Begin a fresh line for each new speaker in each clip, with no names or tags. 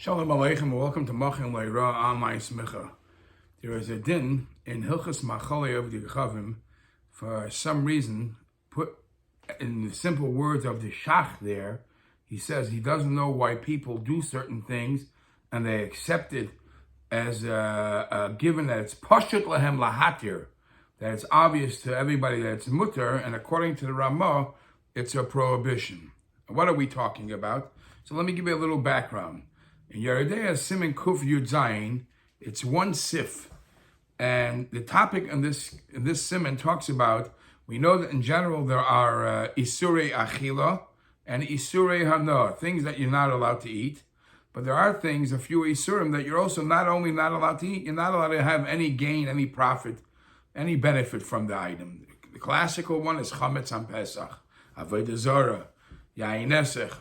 Shalom Aleichem and welcome to Machin Leira online Smicha. There is a din in Hilchas Machalei of the Chavim, for some reason, put in the simple words of the Shach there, he says he doesn't know why people do certain things and they accept it as a given that it's Pashut Lahem Lahatir, that it's obvious to everybody that it's mutter, and according to the Ramah, it's a prohibition. What are we talking about? So let me give you a little background. In Yeridea Siman Kuf Yud Zayin, it's one sif, and the topic in this siman talks about. We know that in general there are isurei achila and isurei hana, things that you're not allowed to eat, but there are things, a few isurim, that you're also not only not allowed to eat, you're not allowed to have any gain, any profit, any benefit from the item. The classical one is chametz on Pesach, avodah zarah, yain esech.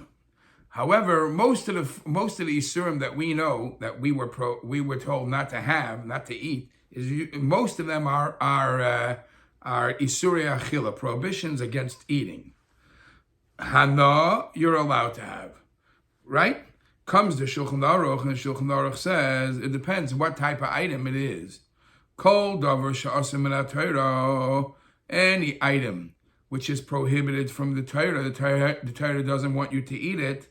However, most of the isurim that we know that we were told not to have, not to eat, most of them are isurei achila, prohibitions against eating. Hana, you're allowed to have, right? Comes the Shulchan Aruch, and the Shulchan Aruch says it depends what type of item it is. Kol davar she'asur min haTorah, any item which is prohibited from the Torah, the Torah doesn't want you to eat it.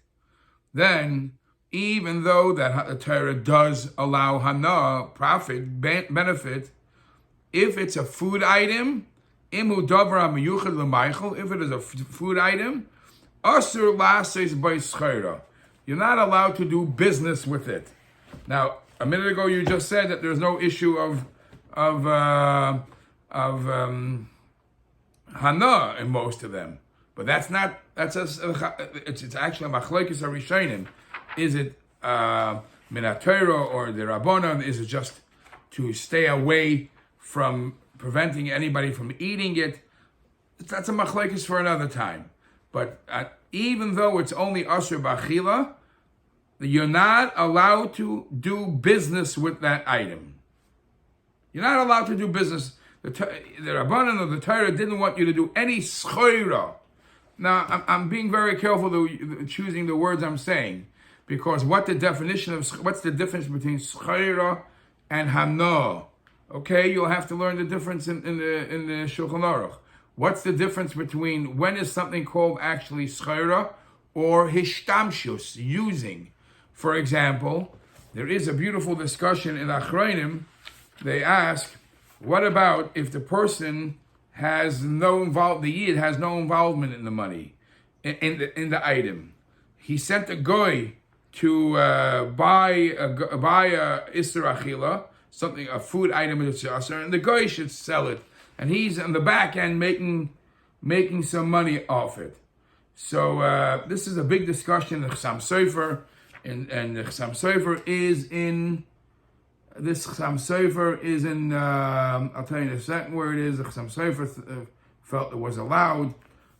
Then, even though that the Torah does allow hana, profit, benefit, if it's a food item, imu davar miyuchad l'maychel, if it is a food item, asur lases by schera, you're not allowed to do business with it. Now, a minute ago you just said that there's no issue of hana in most of them. But it's actually a machlokes harishonim. Is it min haTorah or the Rabbanon? Is it just to stay away from preventing anybody from eating it? That's a machlokes for another time. But even though it's only asur b'achila, you're not allowed to do business with that item. You're not allowed to do business. The Rabbanon of the Torah didn't want you to do any schoira. Now, I'm being very careful choosing the words I'm saying, because what's the difference between schoira and hana? Okay, you'll have to learn the difference in the Shulchan Aruch. What's the difference between when is something called actually schoira or hishtamshus, using? For example, there is a beautiful discussion in Achronim. They ask, what about if the person has no involvement in the money, in the item? He sent a goy to buy a isur achila, a food item that's asur, and the goy should sell it, and he's on the back end making some money off it. So this is a big discussion in the Chassam Sofer, and the Chassam Sofer is in. This Chassam Sofer is in, I'll tell you in a second where it is. The Chassam Sofer felt it was allowed.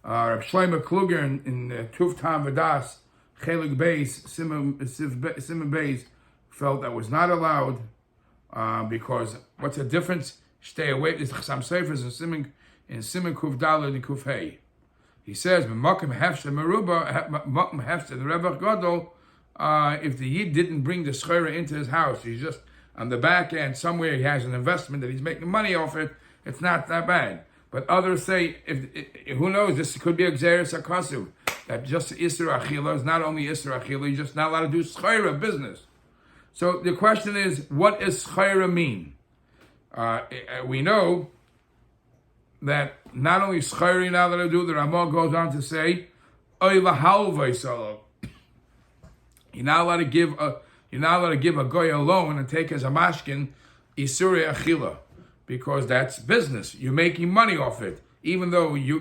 Reb Shlomo Kluger in Tuf Tam Vadas, Chelik Beis, Simon Beis, felt that was not allowed, because what's the difference? Stay away. This Chassam Sofer is in Simon Kuf Daled and Kuf Hey. He says, Makom Hefshe Meruba, Makom Hefshe the Rebbe Gadol, if the Yid didn't bring the schera into his house, he's just on the back end, somewhere he has an investment that he's making money off it, it's not that bad. But others say, who knows, this could be a Xeris HaKasuv, that just Isra Achila is not only Isra Achila, you're just not allowed to do Schayra business. So the question is, what does Schayra mean? We know that not only Schayra you're not allowed to do, the Ramah goes on to say, Oy Lahalvay Salo. You're not allowed to give a goy a loan and take as a mashkin isurei achila, because that's business. You're making money off it, even though you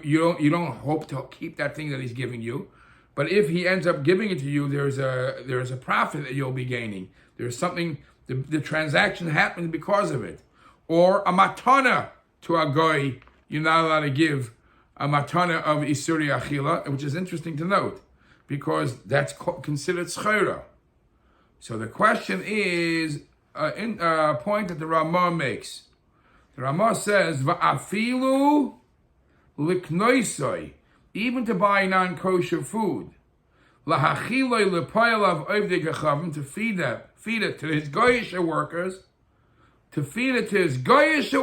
don't hope to keep that thing that he's giving you. But if he ends up giving it to you, there's a profit that you'll be gaining. There's something. The transaction happens because of it, or a matana to a goy. You're not allowed to give a matana of isurei achila, which is interesting to note, because that's considered schayra. So the question is a point that the Ramah makes. The Ramah says, "Va'afilu liknoisoi," even to buy non-kosher food. lahachiloi lepoyel of oivdei gechavim, to feed it to his goyish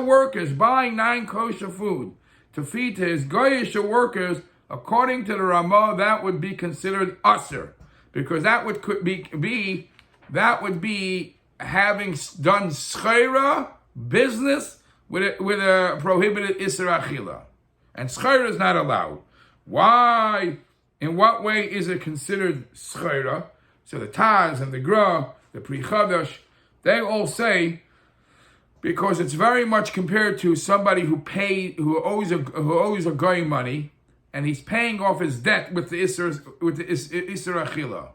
workers, buying non-kosher food, to feed to his goyish workers, according to the Ramah, that would be considered usher, because that would be having done schera business with a prohibited isser achila, and schera is not allowed. Why? In what way is it considered schera? So the Taz and the Gra, the Pri Chadash, they all say, because it's very much compared to somebody who owes a guy money, and he's paying off his debt with the Isser Achila.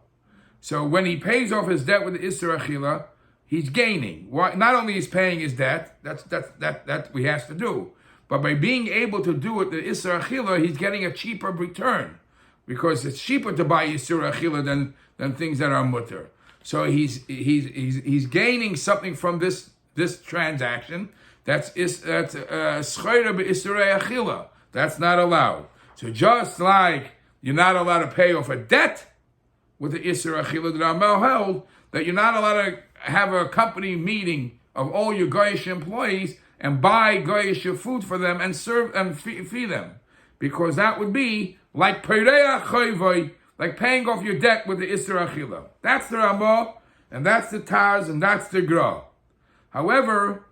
So when he pays off his debt with the Isser Achila, he's gaining. Why? Not only is paying his debt, that he has to do, but by being able to do it, the Isser Achila, he's getting a cheaper return, because it's cheaper to buy Isser Achila than things that are mutter. So he's gaining something from this transaction. That's schayra be'isrei achila. That's not allowed. So just like you're not allowed to pay off a debt with the isra achila, the Ramah held that you're not allowed to have a company meeting of all your goyish employees and buy goyish food for them and serve and feed them, because that would be like pereya chayvay, like paying off your debt with the isra achila. That's the Ramah, and that's the Taz, and that's the Gra. However,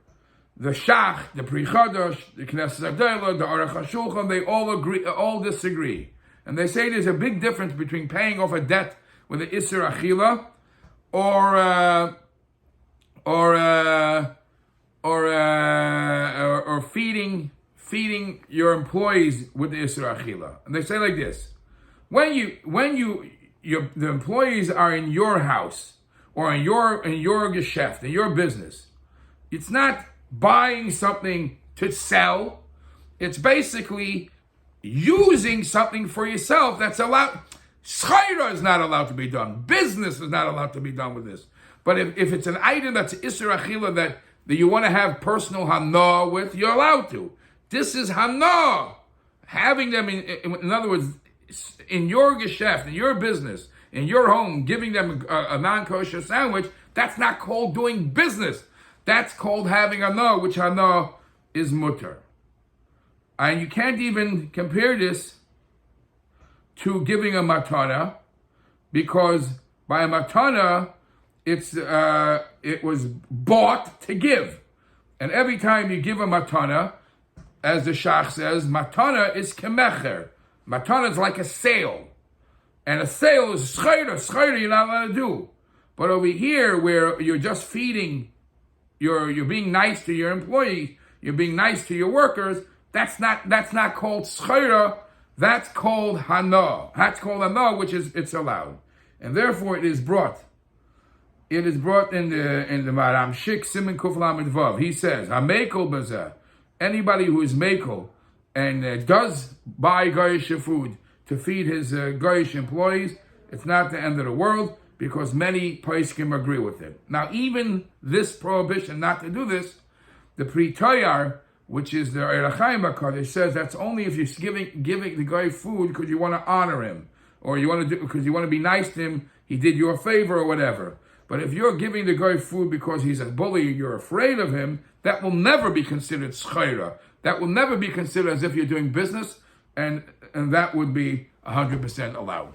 the Shach, the Pri Chadash, the Knesset Agdela, the Aruch HaShulchan, they all disagree. And they say there's a big difference between paying off a debt with an Isser Achila or feeding your employees with the Isser Achila. And they say like this: when the employees are in your house or in your geschäft, in your business, it's not buying something to sell. It's basically using something for yourself that's allowed. Schayra is not allowed to be done. Business is not allowed to be done with this. But if it's an item that's Isser Achila that you want to have personal hana with, you're allowed to. This is hana. Having them, in other words, in your geschäft, in your business, in your home, giving them a non-kosher sandwich, that's not called doing business. That's called having hana, which hana is mutter. And you can't even compare this to giving a matana, because by a matana, it was bought to give. And every time you give a matana, as the Shach says, matana is kemecher. Matana is like a sale. And a sale is schayra you're not allowed to do. But over here, where you're just feeding, you're being nice to your employees, you're being nice to your workers, that's not called schayra, that's called hana. That's called hana, which is, it's allowed. And therefore it is brought in the Maram Shik Siman Kuf Lamed Vav. He says, Hamekel Bazeh, anybody who is mekel and does buy goyish food to feed his goyish employees, it's not the end of the world, because many poskim agree with it. Now, even this prohibition not to do this, the Pri Toyar, which is the Eir HaChaim HaKadosh, says that's only if you're giving the guy food because you want to honor him, or you want to do because you want to be nice to him, he did you a favor or whatever. But if you're giving the guy food because he's a bully, you're afraid of him, that will never be considered schayra. That will never be considered as if you're doing business, and that would be 100% allowed.